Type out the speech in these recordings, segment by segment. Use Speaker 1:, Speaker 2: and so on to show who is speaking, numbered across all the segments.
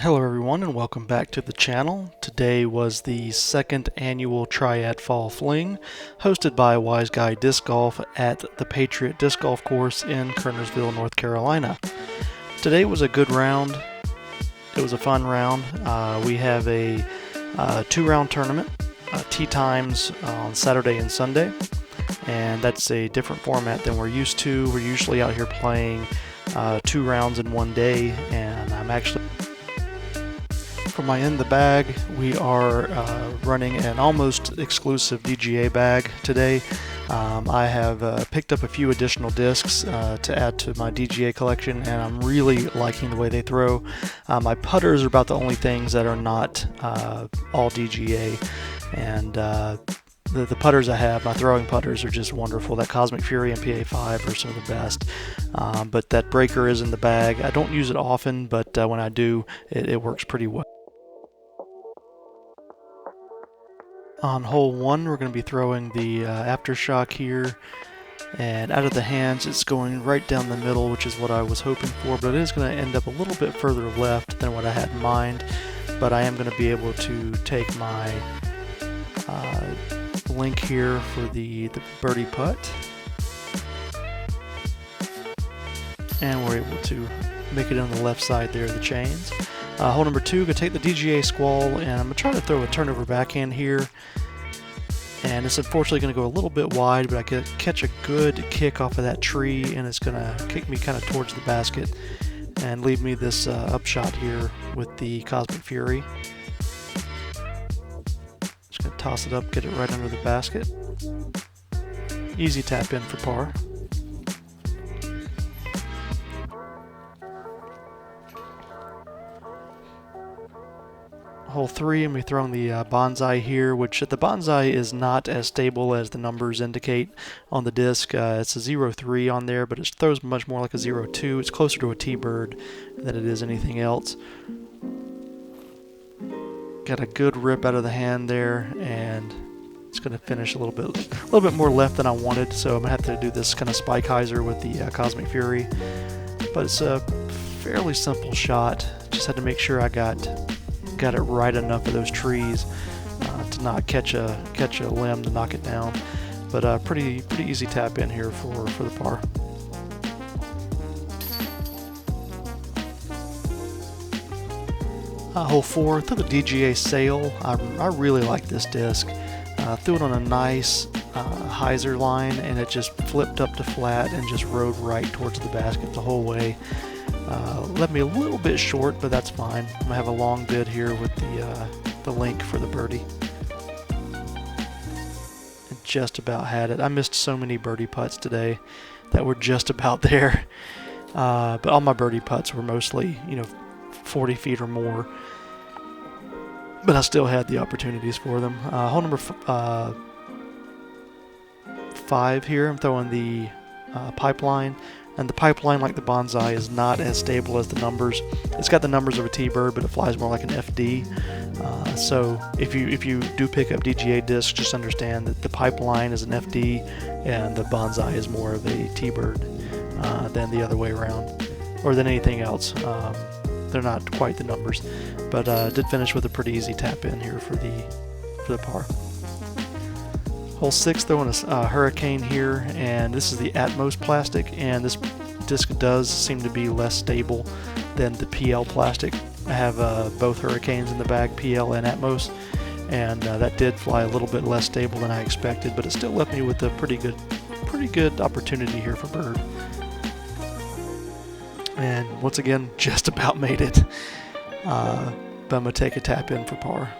Speaker 1: Hello everyone and welcome back to the channel. Today was the second annual Triad Fall Fling hosted by Wise Guy Disc Golf at the Patriot Disc Golf Course in Kernersville, North Carolina. Today was a good round. It was a fun round. We have a two-round tournament, tee times on Saturday and Sunday, and that's a different format than we're used to. We're usually out here playing 2 rounds in one day, and I'm actually for my in the bag, we are running an almost exclusive DGA bag today. I have picked up a few additional discs to add to my DGA collection, and I'm really liking the way they throw. My putters are about the only things that are not all DGA, and the putters I have, my throwing putters, are just wonderful. That Cosmic Fury and PA5 are some of the best. But that breaker is in the bag. I don't use it often, but when I do, it works pretty well. On hole 1, we're going to be throwing the aftershock here, and out of the hands it's going right down the middle, which is what I was hoping for, but it is going to end up a little bit further left than what I had in mind. But I am going to be able to take my link here for the birdie putt, and we're able to make it on the left side there of the chains. Hole number 2, going to take the DGA squall, and I'm going to try to throw a turnover backhand here. And it's unfortunately going to go a little bit wide, but I could catch a good kick off of that tree, and it's going to kick me kind of towards the basket and leave me this upshot here with the Cosmic Fury. Just going to toss it up, get it right under the basket. Easy tap in for par. Hole 3, and we're throwing the bonsai here, which the bonsai is not as stable as the numbers indicate on the disc. It's a 0.3 on there, but it throws much more like a 0.2. It's closer to a T-bird than it is anything else. Got a good rip out of the hand there, and it's going to finish a little bit more left than I wanted, so I'm going to have to do this kind of spike hyzer with the Cosmic Fury. But it's a fairly simple shot. Just had to make sure I got it right enough of those trees to not catch a limb to knock it down. But pretty easy tap in here for the par. Hole 4, through the DGA sail. I really like this disc. Threw it on a nice hyzer line, and it just flipped up to flat and just rode right towards the basket the whole way. Left me a little bit short, but that's fine. I'm gonna have a long bid here with the link for the birdie. And just about had it. I missed so many birdie putts today that were just about there, but all my birdie putts were mostly 40 feet or more. But I still had the opportunities for them. Hole number 5 here. I'm throwing the pipeline. And the pipeline, like the bonsai, is not as stable as the numbers. It's got the numbers of a T-bird, but it flies more like an FD. So if you do pick up DGA discs, just understand that the pipeline is an FD and the bonsai is more of a T-bird than the other way around, or than anything else. They're not quite the numbers, but did finish with a pretty easy tap in here for the par. Hole 6, throwing a Hurricane here, and this is the Atmos plastic, and this disc does seem to be less stable than the PL plastic. I have both Hurricanes in the bag, PL and Atmos, and that did fly a little bit less stable than I expected, but it still left me with a pretty good opportunity here for bird. And once again, just about made it, but I'm going to take a tap in for par.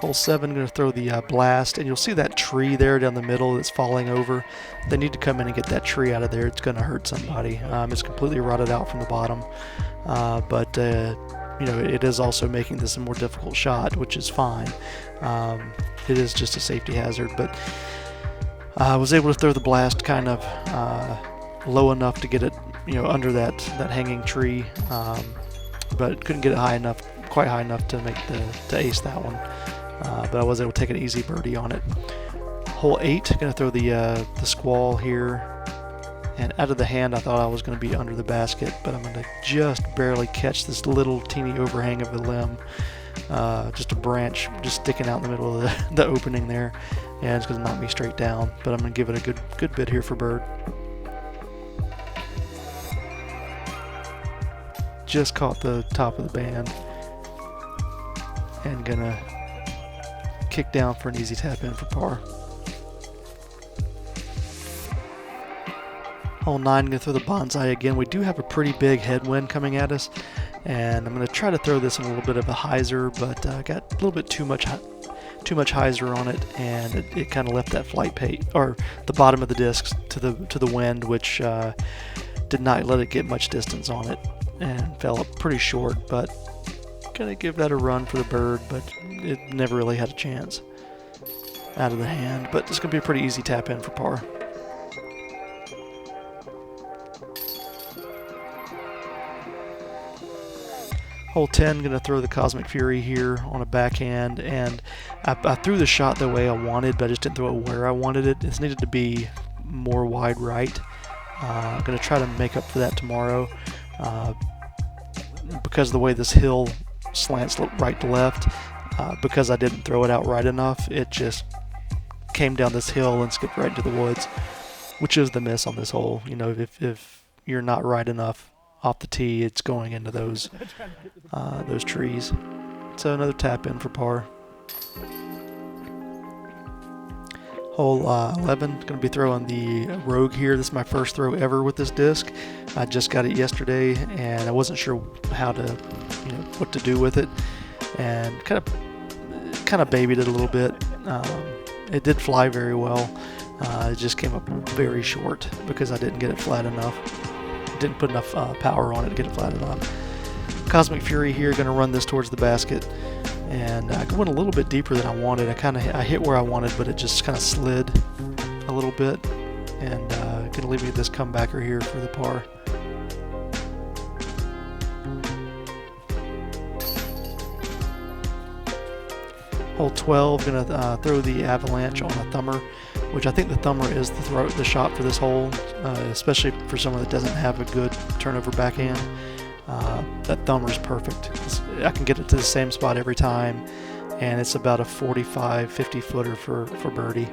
Speaker 1: Hole 7, going to throw the blast, and you'll see that tree there down the middle that's falling over. They need to come in and get that tree out of there. It's going to hurt somebody. It's completely rotted out from the bottom, but it is also making this a more difficult shot, which is fine. It is just a safety hazard, but I was able to throw the blast kind of low enough to get it under that hanging tree, but couldn't get it quite high enough to make to ace that one. but I was able to take an easy birdie on it. Hole 8, going to throw the squall here. And out of the hand, I thought I was going to be under the basket, but I'm going to just barely catch this little teeny overhang of a limb. Just a branch just sticking out in the middle of the opening there, and it's going to knock me straight down, but I'm going to give it a good bit here for bird. Just caught the top of the band, and going to kick down for an easy tap in for par. Hole 9, going to throw the bonsai again. We do have a pretty big headwind coming at us, and I'm going to try to throw this in a little bit of a hyzer, but I got a little bit too much hyzer on it, and it kind of left that flight pay, or the bottom of the disc to the wind, which did not let it get much distance on it, and fell up pretty short. But gonna give that a run for the bird, but it never really had a chance out of the hand. But it's gonna be a pretty easy tap in for par. Hole 10, going to throw the Cosmic Fury here on a backhand, and I threw the shot the way I wanted, but I just didn't throw it where I wanted it. It needed to be more wide right. I'm going to try to make up for that tomorrow. Because of the way this hill slants right to left, because I didn't throw it out right enough, it just came down this hill and skipped right into the woods, which is the miss on this hole. You know, if you're not right enough off the tee, it's going into those trees. So another tap in for par. Hole 11, going to be throwing the Rogue here. This is my first throw ever with this disc. I just got it yesterday, and I wasn't sure how to, what to do with it, and kind of babied it a little bit. It did fly very well. It just came up very short because I didn't get it flat enough. Didn't put enough power on it to get it flat enough. Cosmic Fury here, going to run this towards the basket, and I went a little bit deeper than I wanted. I hit where I wanted, but it just kind of slid a little bit, and going to leave me this comebacker here for the par. Hole 12, going to throw the Avalanche on a thumber, which I think the thumber is the shot for this hole, especially for someone that doesn't have a good turnover backhand. That thumber is perfect. I can get it to the same spot every time, and it's about a 45-50 footer for birdie.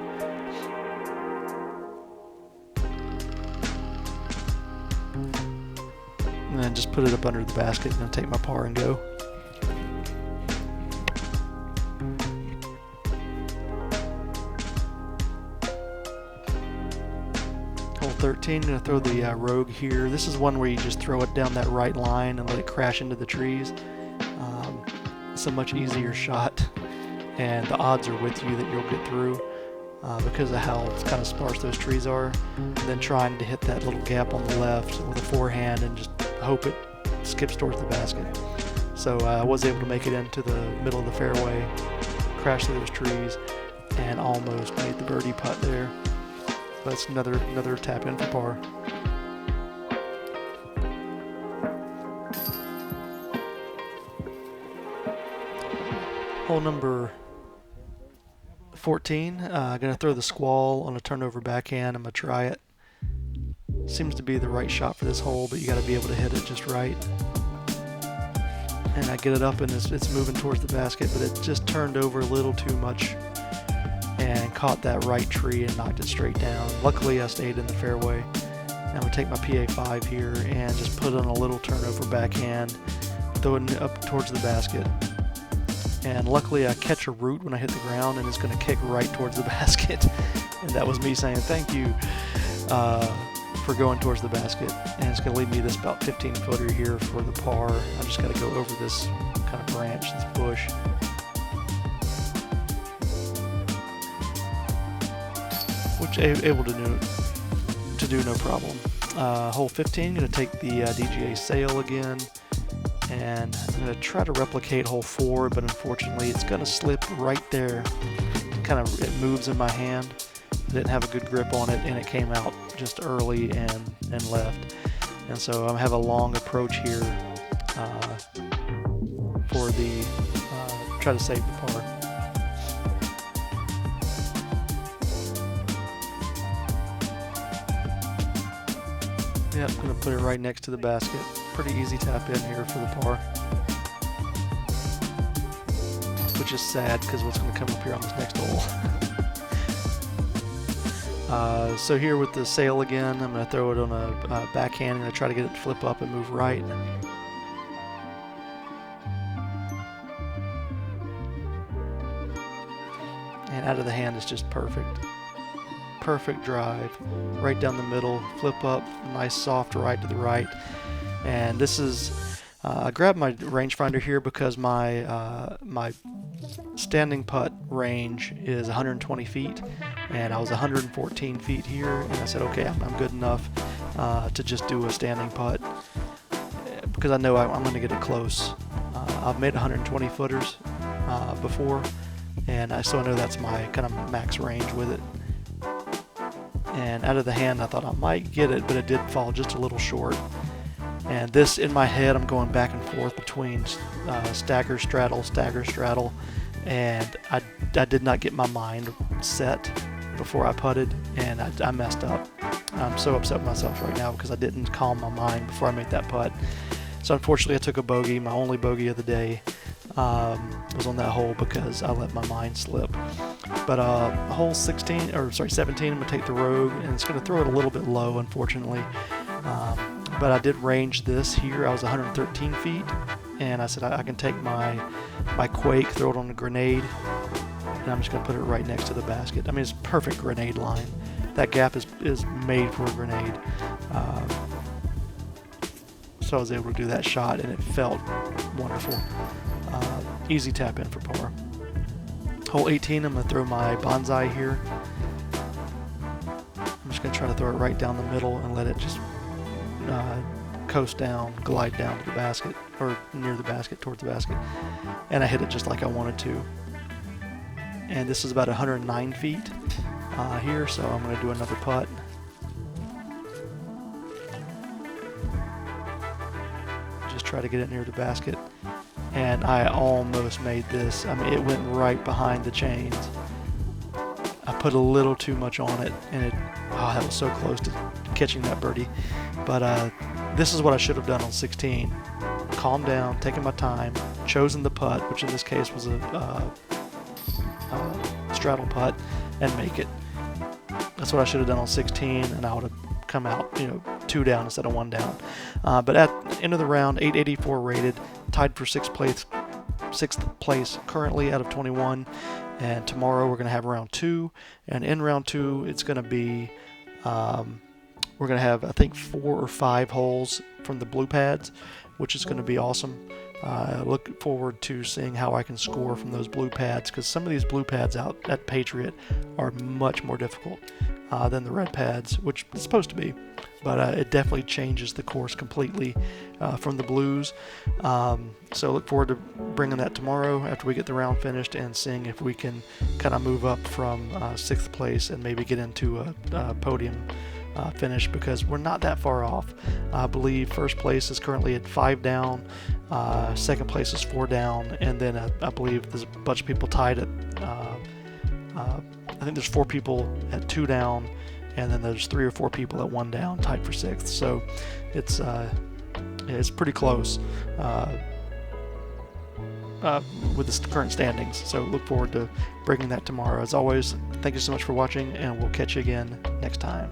Speaker 1: And then just put it up under the basket and take my par and go. Hole 13, going to throw the Rogue here. This is one where you just throw it down that right line and let it crash into the trees. It's a much easier shot, and the odds are with you that you'll get through because of how kind of sparse those trees are, than trying to hit that little gap on the left with a forehand and just hope it skips towards the basket. So I was able to make it into the middle of the fairway, crash through those trees, and almost made the birdie putt there. That's another tap in for par. Hole number 14, going to throw the squall on a turnover backhand. I'm going to try it. Seems to be the right shot for this hole, but you got to be able to hit it just right. And I get it up, and it's moving towards the basket, but it just turned over a little too much and caught that right tree and knocked it straight down. Luckily, I stayed in the fairway. I'm going to take my PA5 here and just put on a little turnover backhand, throw it up towards the basket. And luckily, I catch a root when I hit the ground, and it's going to kick right towards the basket. And that was me saying thank you for going towards the basket. And it's going to leave me this about 15 footer here for the par. I just got to go over this kind of branch, this bush. Which able to do no problem. Hole 15, going to take the DGA sail again, and I'm going to try to replicate hole 4, but unfortunately it's going to slip right there. It moves in my hand. I didn't have a good grip on it, and it came out just early and left. And so I have a long approach here for the try to save the par. Yep, I'm going to put it right next to the basket. Pretty easy tap in here for the par. Which is sad because what's going to come up here on this next hole. So here with the sail again, I'm going to throw it on a backhand. I'm going to try to get it to flip up and move right. And out of the hand is just perfect. Perfect drive, right down the middle, flip up, nice soft right to the right. And this is, I grabbed my rangefinder here because my my standing putt range is 120 feet, and I was 114 feet here, and I said, okay, I'm good enough to just do a standing putt because I know I'm going to get it close. I've made 120 footers before, and so I know that's my kind of max range with it. And out of the hand, I thought I might get it, but it did fall just a little short. And this, in my head, I'm going back and forth between stagger, straddle, and I did not get my mind set before I putted, and I messed up. I'm so upset with myself right now because I didn't calm my mind before I made that putt. So unfortunately, I took a bogey. My only bogey of the day was on that hole because I let my mind slip. But hole 17, I'm going to take the rogue, and it's going to throw it a little bit low, unfortunately. But I did range this here. I was 113 feet, and I said I can take my quake, throw it on a grenade, and I'm just going to put it right next to the basket. I mean, it's a perfect grenade line. That gap is made for a grenade. So I was able to do that shot, and it felt wonderful. Easy tap in for par. Hole 18, I'm going to throw my bonsai here. I'm just going to try to throw it right down the middle and let it just coast down, glide down to the basket, or near the basket, towards the basket. And I hit it just like I wanted to. And this is about 109 feet here, so I'm going to do another putt. Just try to get it near the basket. And I almost made this. I mean, it went right behind the chains. I put a little too much on it, and that was so close to catching that birdie. But this is what I should have done on 16. Calm down, taking my time, chosen the putt, which in this case was a straddle putt, and make it. That's what I should have done on 16, and I would have come out, 2 down instead of 1 down. But at the end of the round, 884 rated, tied for 6th place currently out of 21. And tomorrow we're going to have round 2, and in round 2 it's going to be we're going to have, I think, 4 or 5 holes from the blue pads, which is going to be awesome. Look forward to seeing how I can score from those blue pads, because some of these blue pads out at Patriot are much more difficult than the red pads, which it's supposed to be, but it definitely changes the course completely from the blues. So look forward to bringing that tomorrow after we get the round finished, and seeing if we can kind of move up from 6th place and maybe get into a podium finish, because we're not that far off. I believe 1st place is currently at 5 down, 2nd place is 4 down, and then I believe there's a bunch of people tied at I think there's 4 people at 2 down, and then there's 3 or 4 people at 1 down, tied for 6th. So it's pretty close with the current standings. So look forward to bringing that tomorrow. As always, thank you so much for watching, and we'll catch you again next time.